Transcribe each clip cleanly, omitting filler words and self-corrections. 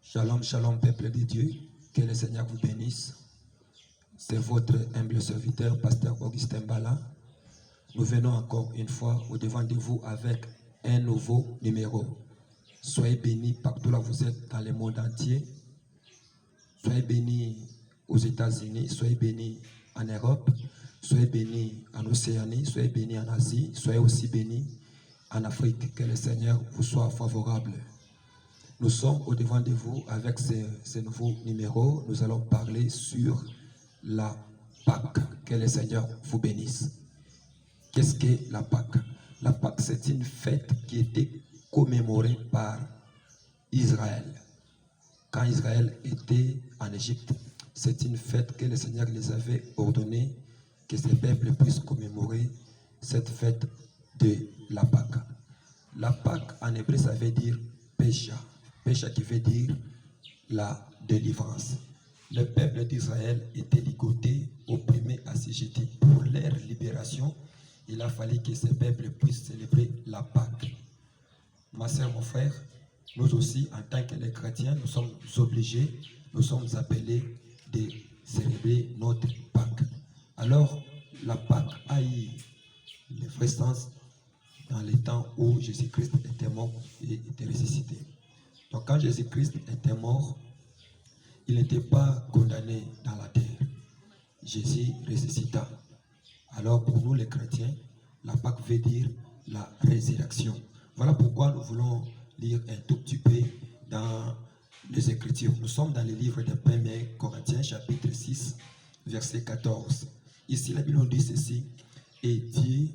Shalom, shalom, peuple de Dieu. Que le Seigneur vous bénisse. C'est votre humble serviteur, pasteur Augustin Bala. Nous venons encore une fois au devant de vous avec un nouveau numéro. Soyez bénis partout là où vous êtes dans le monde entier. Soyez bénis aux États-Unis, soyez bénis en Europe, soyez bénis en Océanie, soyez bénis en Asie, soyez aussi bénis en Afrique. Que le Seigneur vous soit favorable. Nous sommes au devant de vous avec ce nouveau numéro. Nous allons parler sur la Pâque. Que le Seigneur vous bénisse. Qu'est-ce que la Pâque? La Pâque, c'est une fête qui était commémorée par Israël. Quand Israël était en Égypte, c'est une fête que le Seigneur les avait ordonné que ces peuples puissent commémorer cette fête de la Pâque. La Pâque en hébreu, ça veut dire pécha. Pécha qui veut dire la délivrance. Le peuple d'Israël était ligoté, opprimé, assujetti. Pour leur libération, il a fallu que ces peuples puissent célébrer la Pâque. Ma soeur, mon frère, nous aussi, en tant que les chrétiens, nous sommes obligés, nous sommes appelés de célébrer notre Pâque. Alors, la Pâque a eu le vrai sens dans les temps où Jésus-Christ était mort et était ressuscité. Donc, quand Jésus-Christ était mort, il n'était pas condamné dans la terre. Jésus ressuscita. Alors, pour nous les chrétiens, la Pâque veut dire la résurrection. Voilà pourquoi nous voulons lire un tout petit peu dans les Écritures. Nous sommes dans le livre de 1 Corinthiens, chapitre 6, verset 14. Ici, la Bible nous dit ceci. Et Dieu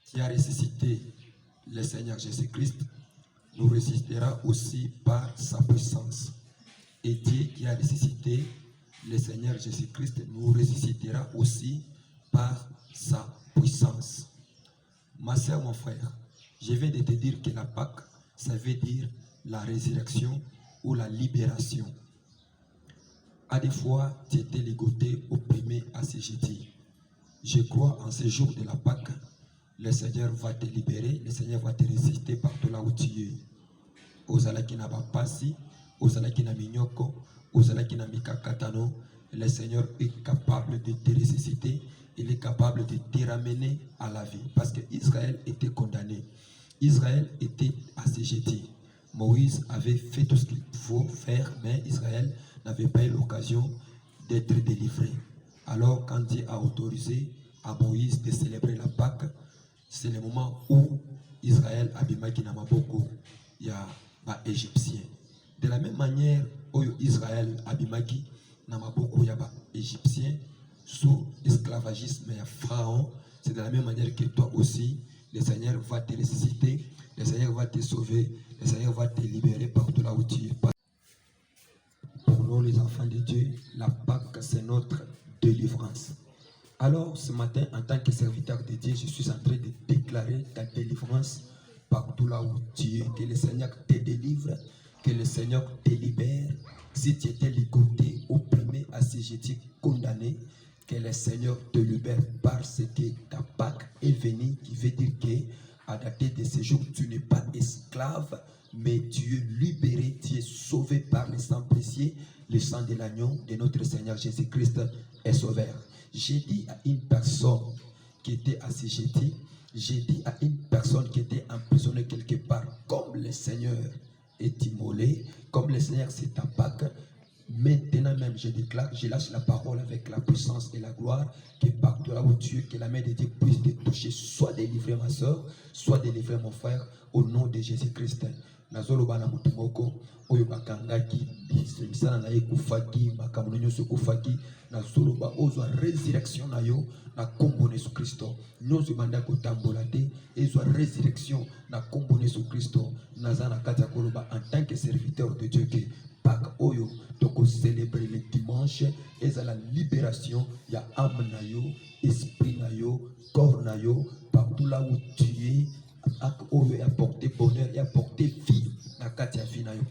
qui a ressuscité le Seigneur Jésus-Christ nous ressuscitera aussi par sa puissance. Et Dieu qui a ressuscité le Seigneur Jésus-Christ nous ressuscitera aussi par sa puissance. Ma soeur, mon frère, je viens de te dire que la Pâque, ça veut dire la résurrection ou la libération. À des fois, tu étais ligoté, opprimé, assujetti. Je crois en ce jour de la Pâque, le Seigneur va te libérer, le Seigneur va te ressusciter partout là où tu es. Ozalaki na bapasi, ozalaki na minyoko, ozalaki na mikakatano, le Seigneur est capable de te ressusciter, il est capable de te ramener à la vie. Parce que Israël était condamné. Israël était assujetti. Moïse avait fait tout ce qu'il faut faire, mais Israël n'avait pas eu l'occasion d'être délivré. Alors, quand Dieu a autorisé à Moïse de célébrer la Pâque, c'est le moment où Israël a bimaki na maboko ya ba égyptien. De la même manière, où Israël a bimaki na maboko ya ba égyptien sous l'esclavagisme ya Pharaon, c'est de la même manière que toi aussi, le Seigneur va te ressusciter, le Seigneur va te sauver, le Seigneur va te libérer partout là où tu es. Pour nous, les enfants de Dieu, la Pâque, c'est notre délivrance. Alors, ce matin, en tant que serviteur de Dieu, je suis en train de déclarer ta délivrance partout là où tu es. Que le Seigneur te délivre, que le Seigneur te libère. Si tu étais ligoté, opprimé, assujetti, condamné, que le Seigneur te libère parce que ta Pâque est venue, qui veut dire que à dater de ce jour, tu n'es pas esclave, mais tu es libéré, tu es sauvé par le sang précieux, le sang de l'agneau de notre Seigneur Jésus-Christ est sauveur. J'ai dit à une personne qui était assujettie, j'ai dit à une personne qui était emprisonnée quelque part, comme le Seigneur est immolé, comme le Seigneur c'est ta Pâque, maintenant même je déclare, je lâche la parole avec la puissance et la gloire, que partout là où tu es, que la main de Dieu puisse te toucher, soit délivré ma soeur, soit délivré mon frère, au nom de Jésus-Christ. Nazoloba na mutumoko oyo bakangaki bisala na ekufaki makambo nyonso kufaki nazoloba ozwa résurrection na yo na kombo na Yesu Kristo nyonso banda kotambola te ezwa résurrection na kombo na Yesu Kristo nazana kati ya koloba en tant que serviteur de Dieu que Pâques oyo toko célébrer le dimanche ezala libération ya âme na yo esprit na yo corps na yo partout là où tu es. Oyo apporter bonheur et apporter vie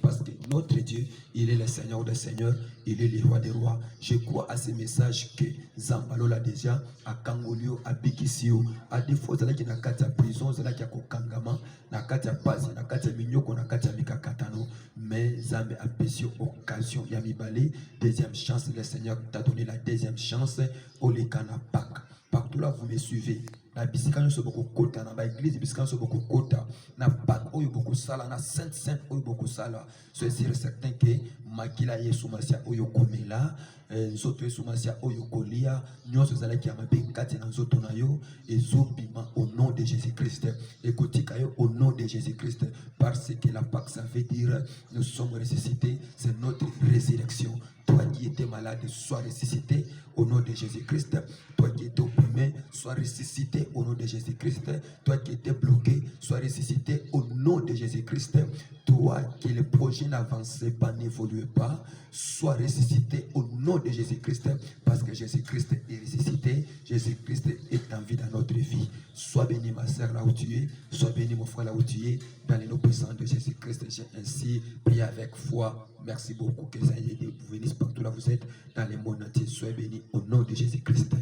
parce que notre Dieu, il est le Seigneur des Seigneurs, il est le Roi des Rois. Je crois à ce message que Zambalo l'a déjà, à Kangolio, à Bikisio, à des fois, il y a une prison, il y a Kangama, il y a Paz, il y a Minyoko, il y a Mikakatano, mais Zambé a péché occasion, il y a Mibale, deuxième chance, le Seigneur t'a donné la deuxième chance, Olekana Pak. Partout là, vous me suivez. Na bisika nso boko kota na ba église bisika nso boko kota na Pâques oyo boko sala na sainte oyo boko sala soyez sûr certain que makila Yesu Masia oyo komela nzoto Yesu Masia oyo kolia nyonso ezalaki ya mabe kati na nzoto na yo ezobima au nom de Jésus-Christ ekotika yo au nom de Jésus-Christ parce que la Pâques ça veut dire nous sommes ressuscités, c'est notre résurrection. Toi qui étais malade, sois ressuscité au nom de Jésus-Christ. Toi qui étais opprimé, sois ressuscité au nom de Jésus-Christ. Toi qui étais bloqué, sois ressuscité au nom de Jésus-Christ. Toi qui le projet n'avançait pas, n'évoluait pas, sois ressuscité au nom de Jésus-Christ. Parce que Jésus-Christ est ressuscité. Jésus-Christ est en vie dans notre vie. Sois béni ma sœur là où tu es. Sois béni mon frère là où tu es. Dans les noms puissants de Jésus-Christ, j'ai ainsi prié avec foi. Merci beaucoup que ça ait été. Vous venez partout là vous êtes. Dans les mondes entiers, soyez bénis au nom de Jésus-Christ.